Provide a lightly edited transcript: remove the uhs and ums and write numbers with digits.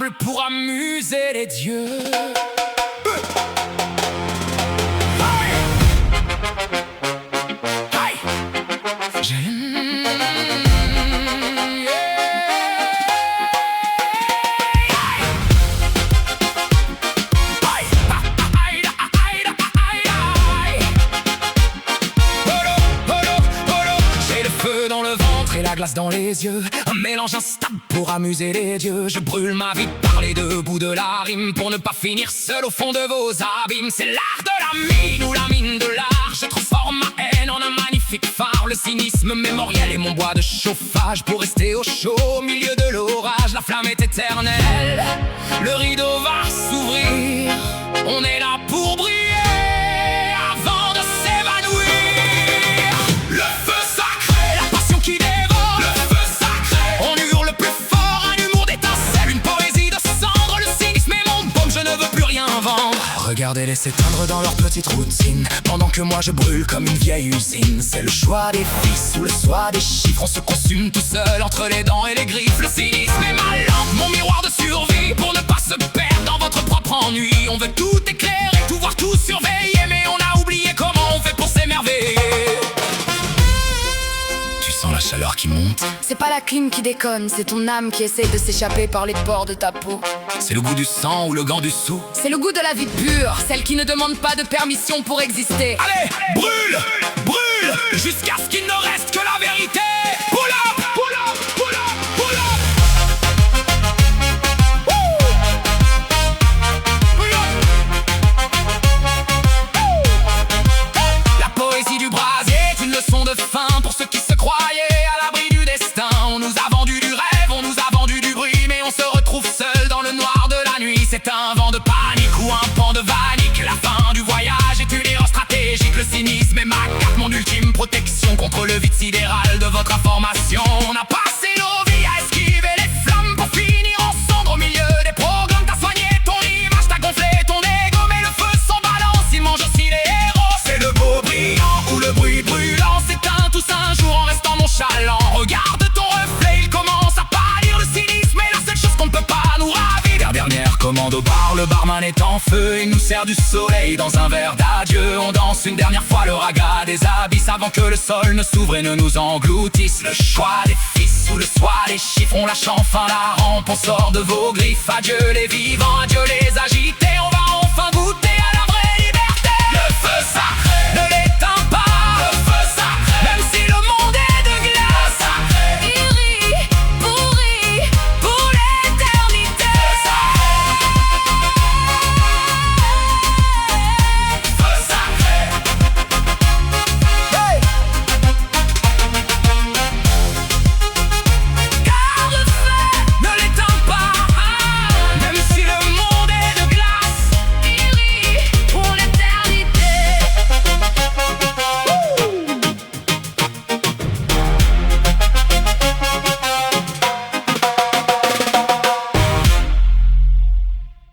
table pour amuser les dieux. Dans le ventre et la glace dans les yeux, un mélange instable pour amuser les dieux. Je brûle ma vie de parler debout de la rime pour ne pas finir seul au fond de vos abîmes. C'est l'art de la mine ou la mine de l'art. Je transforme ma haine en un magnifique phare. Le cynisme mémoriel est mon bois de chauffage pour rester au chaud au milieu de l'orage. La flamme est éternelle, le rideau va s'ouvrir. On est là pour briller avant de s'évanouir. Le feu qui dévore, le feu sacré. On hurle plus fort, un humour d'étincelle, une poésie de cendre. Le cynisme est mon baume, je ne veux plus rien vendre. Regardez-les s'éteindre dans leur petite routine, pendant que moi je brûle comme une vieille usine. C'est le choix des fils ou le choix des chiffres. On se consume tout seul entre les dents et les griffes. Le cynisme est ma lampe, mon miroir de survie, pour ne pas se perdre dans votre propre ennui. On veut tout éclairer, tout voir, tout surveiller, mais on a oublié comment on fait pour s'émerveiller. La chaleur qui monte. C'est pas la clim qui déconne, c'est ton âme qui essaie de s'échapper par les pores de ta peau. C'est le goût du sang ou le gant du sou. C'est le goût de la vie pure, celle qui ne demande pas de permission pour exister. Allez, brûle, brûle, jusqu'à ce qu'il ne reste que la vérité. Pull up, pull up, pull up, pull up. La poésie du brasier est une leçon de fin pour ceux qui se croyaient à l'abri du destin. On nous a vendu du rêve, on nous a vendu du bruit, mais on se retrouve seul dans le noir de la nuit. C'est un vent de panique ou un pan de vanique. La fin du voyage est une erreur stratégique. Le cynisme est ma carte, mon ultime protection contre le vide sidéral de votre information. On a passé nos vies à esquiver les flammes pour finir en cendres au milieu des programmes. T'as soigné ton image, t'as gonflé ton ego, mais le feu s'en balance, il mange aussi les héros. C'est le beau brillant ou le bruit brûlant, s'éteint tous un jour en restant nonchalant. Regarde ton reflet, il commence à pâlir. Le cynisme est la seule chose qu'on ne peut pas nous ravir. Dernière commande au bar, le barman est en feu. Il nous sert du soleil dans un verre d'adieu. On danse une dernière fois le raga des abysses avant que le sol ne s'ouvre et ne nous engloutisse. Le choix des fils ou le soir des chiffres. On lâche enfin la rampe, on sort de vos griffes. Adieu les vivants, adieu les agités.